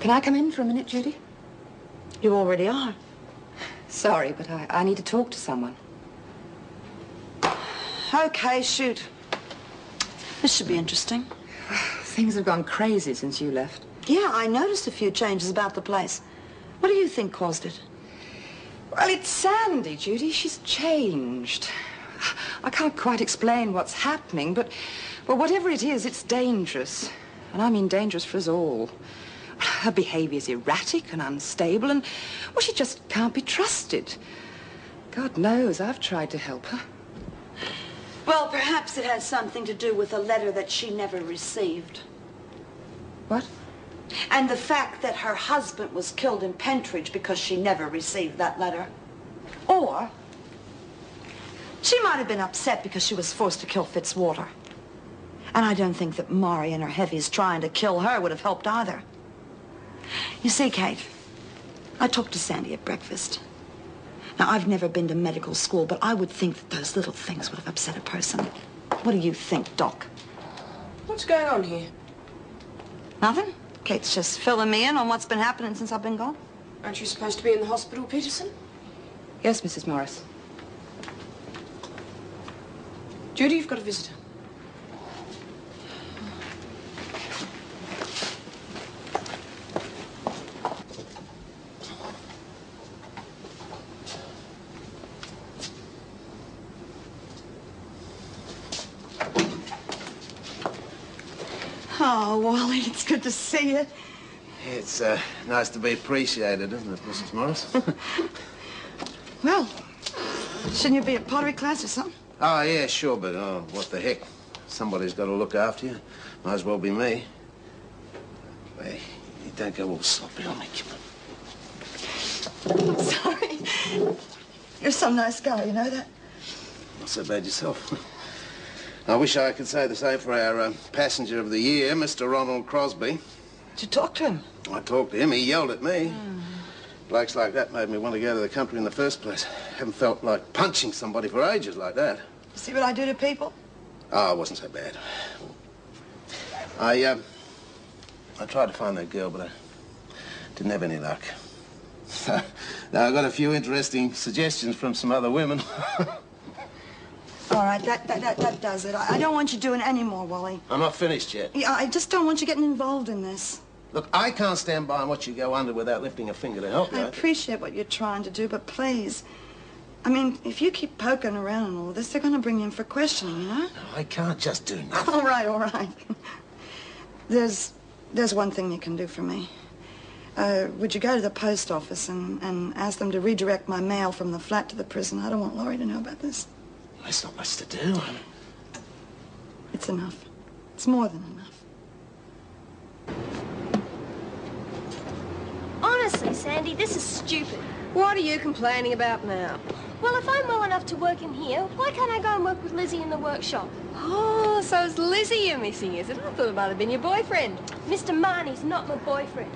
Can I come in for a minute, Judy? You already are. Sorry, but I need to talk to someone. Okay, shoot. This should be interesting. Things have gone crazy since you left. Yeah, I noticed a few changes about the place. What do you think caused it? Well, it's Sandy, Judy. She's changed. I can't quite explain what's happening, but, well, whatever it is, it's dangerous. And I mean dangerous for us all. Her behavior's erratic and unstable, and, well, she just can't be trusted. God knows I've tried to help her. Well, perhaps it has something to do with a letter that she never received. What? And the fact that her husband was killed in Pentridge because she never received that letter. Or she might have been upset because she was forced to kill Fitzwater. And I don't think that Mari and her heavies trying to kill her would have helped either. You see, Kate, I talked to Sandy at breakfast. Now, I've never been to medical school, but I would think that those little things would have upset a person. What do you think, Doc? What's going on here? Nothing. Kate's just filling me in on what's been happening since I've been gone. Aren't you supposed to be in the hospital, Peterson? Yes, Mrs. Morris. Judy, you've got a visitor. Oh, Wally, it's good to see you. It's nice to be appreciated, isn't it, Mrs. Morris? Well, shouldn't you be at pottery class or something? Oh, yeah, sure, but what the heck? Somebody's got to look after you. Might as well be me. Hey, you don't go all sloppy on me, I'm sorry. You're some nice guy, you know that? Not so bad yourself. I wish I could say the same for our passenger of the year, Mr. Ronald Crosby. Did you talk to him? I talked to him. He yelled at me. Blokes like that made me want to go to the country in the first place. Haven't felt like punching somebody for ages like that. You see what I do to people? Oh, it wasn't so bad. I tried to find that girl, but I didn't have any luck. Now, I got a few interesting suggestions from some other women. All right, that does it. I don't want you doing any more, Wally. I'm not finished yet. Yeah, I just don't want you getting involved in this. Look, I can't stand by and watch you go under without lifting a finger to help you. I appreciate what you're trying to do, but please. I mean, if you keep poking around and all this, they're going to bring you in for questioning, you know? No, I can't just do nothing. All right. There's one thing you can do for me. Would you go to the post office and ask them to redirect my mail from the flat to the prison? I don't want Laurie to know about this. There's not much to do. It's enough. It's more than enough. Honestly, Sandy, this is stupid. What are you complaining about now? Well, if I'm well enough to work in here, why can't I go and work with Lizzie in the workshop? Oh, so it's Lizzie you're missing, is it? I thought it might have been your boyfriend. Mr. Marnie's not my boyfriend.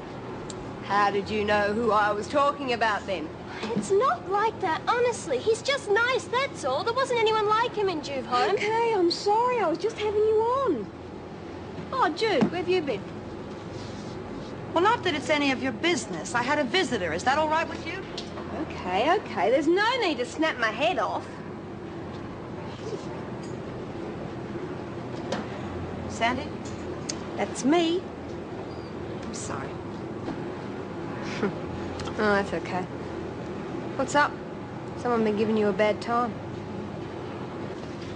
How did you know who I was talking about then? It's not like that, honestly. He's just nice, that's all. There wasn't anyone like him in Juve Home. Okay, I'm sorry. I was just having you on. Oh, Jude, where have you been? Well, not that it's any of your business. I had a visitor. Is that all right with you? Okay. There's no need to snap my head off. Sandy? That's me. I'm sorry. Oh, that's okay. What's up? Someone been giving you a bad time?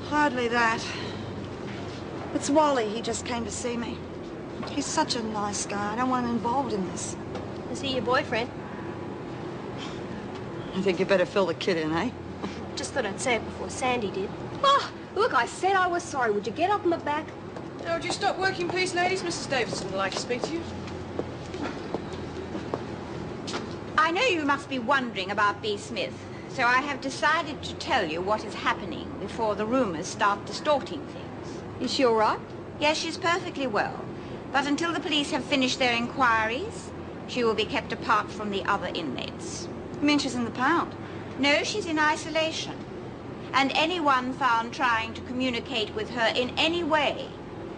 Hardly that. It's Wally. He just came to see me. He's such a nice guy. I don't want him involved in this. Is he your boyfriend? I think you better fill the kid in, eh? Just thought I'd say it before Sandy did. Oh, look, I said I was sorry. Would you get up on the back? Now, would you stop working, please, ladies? Mrs. Davidson would like to speak to you. I know you must be wondering about B. Smith, so I have decided to tell you what is happening before the rumors start distorting things. Is she all right? Yes, she's perfectly well. But until the police have finished their inquiries, she will be kept apart from the other inmates. You mean she's in the pound? No, she's in isolation. And anyone found trying to communicate with her in any way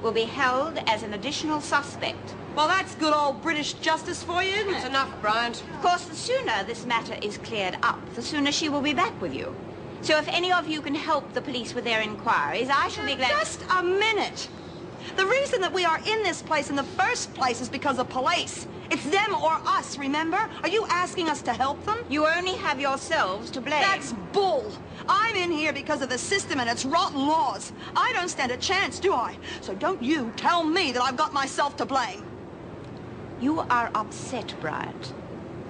will be held as an additional suspect. Well, that's good old British justice for you, isn't it? It's enough, Bryant. Of course, the sooner this matter is cleared up, the sooner she will be back with you. So if any of you can help the police with their inquiries, I shall be glad... Just a minute. The reason that we are in this place in the first place is because of police. It's them or us, remember? Are you asking us to help them? You only have yourselves to blame. That's bull. I'm in here because of the system and its rotten laws. I don't stand a chance, do I? So don't you tell me that I've got myself to blame. You are upset, Bryant.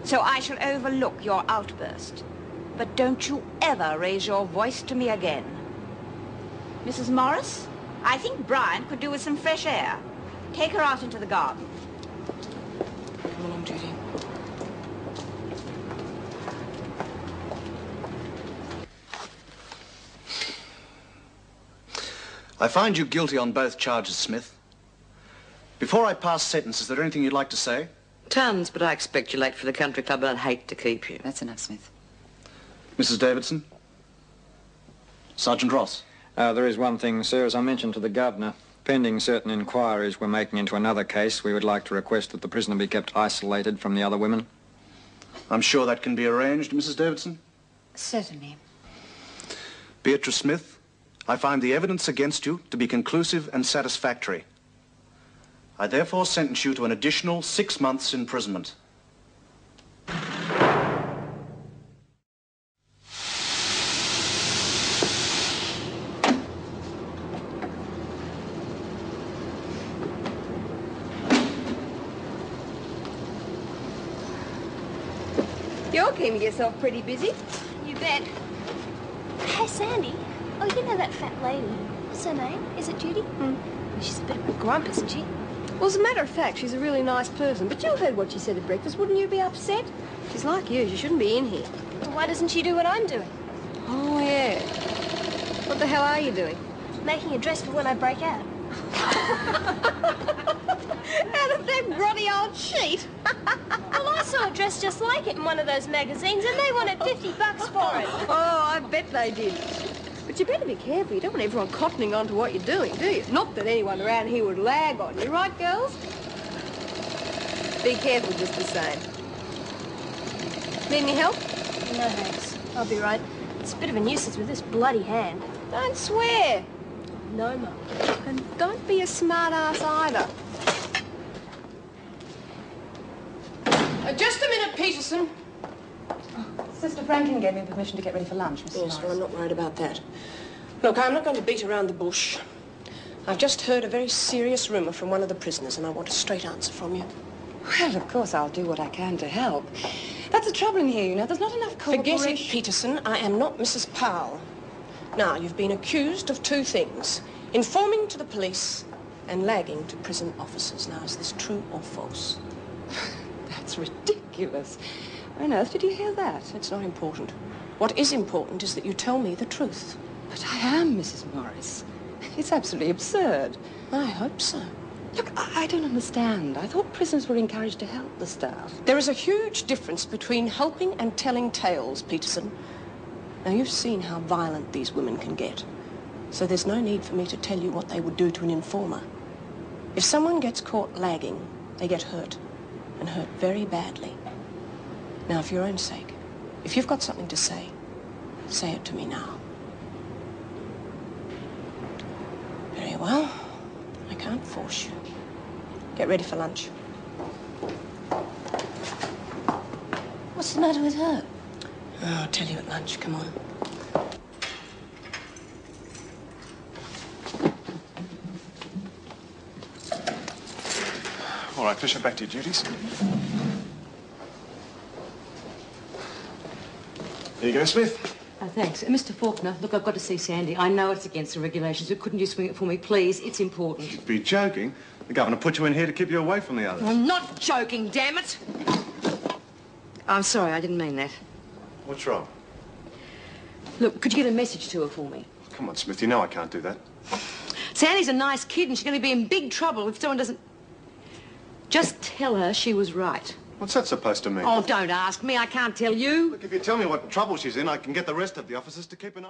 So I shall overlook your outburst. But don't you ever raise your voice to me again. Mrs. Morris, I think Bryant could do with some fresh air. Take her out into the garden. Come along, Judy. I find you guilty on both charges, Smith. Before I pass sentence, is there anything you'd like to say? Tons, but I expect you're late for the country club and I'd hate to keep you. That's enough, Smith. Mrs. Davidson? Sergeant Ross? There is one thing, sir. As I mentioned to the governor, pending certain inquiries we're making into another case, we would like to request that the prisoner be kept isolated from the other women. I'm sure that can be arranged, Mrs. Davidson. Certainly. Beatrice Smith, I find the evidence against you to be conclusive and satisfactory. I therefore sentence you to an additional 6 months' imprisonment. You're keeping yourself pretty busy. You bet. Hey, Sandy. Oh, you know that fat lady. What's her name? Is it Judy? She's a bit of a grump, isn't she? Well, as a matter of fact, she's a really nice person. But you heard what she said at breakfast. Wouldn't you be upset? She's like you. She shouldn't be in here. Well, why doesn't she do what I'm doing? Oh, yeah. What the hell are you doing? Making a dress for when I break out. Out of that grotty old sheet. Well, I saw a dress just like it in one of those magazines, and they wanted $50 for it. Oh, I bet they did. But you better be careful. You don't want everyone cottoning on to what you're doing, do you? Not that anyone around here would lag on you, right, girls? Be careful just the same. Need any help? No, thanks. I'll be right. It's a bit of a nuisance with this bloody hand. Don't swear. No, Mum. And don't be a smart ass either. Just a minute, Peterson. Sister Franklin gave me permission to get ready for lunch, Mrs. Yes, well, I'm not worried about that. Look, I'm not going to beat around the bush. I've just heard a very serious rumour from one of the prisoners, and I want a straight answer from you. Well, of course, I'll do what I can to help. That's the trouble in here, you know. There's not enough cooperation. Forget it, Peterson. I am not Mrs. Powell. Now, you've been accused of 2 things. Informing to the police and lagging to prison officers. Now, is this true or false? That's ridiculous. Where on earth did you hear that? It's not important. What is important is that you tell me the truth. But I am, Mrs. Morris. It's absolutely absurd. I hope so. Look, I don't understand. I thought prisoners were encouraged to help the staff. There is a huge difference between helping and telling tales, Peterson. Now, you've seen how violent these women can get. So there's no need for me to tell you what they would do to an informer. If someone gets caught lagging, they get hurt, and hurt very badly. Now, for your own sake, if you've got something to say it to me now. Very well. I can't force you. Get ready for lunch. What's the matter with her? Oh, I'll tell you at lunch. Come on. All right, Fisher, back to your duties. Here you go, Smith. Thanks. Mr. Faulkner, look, I've got to see Sandy. I know it's against the regulations, but couldn't you swing it for me, please? It's important. You'd be joking. The governor put you in here to keep you away from the others. I'm not joking, damn it! I'm sorry, I didn't mean that. What's wrong? Look, could you get a message to her for me? Come on, Smith, you know I can't do that. Sandy's a nice kid and she's going to be in big trouble if someone doesn't... Just tell her she was right. What's that supposed to mean? Oh, don't ask me. I can't tell you. Look, if you tell me what trouble she's in, I can get the rest of the officers to keep an eye.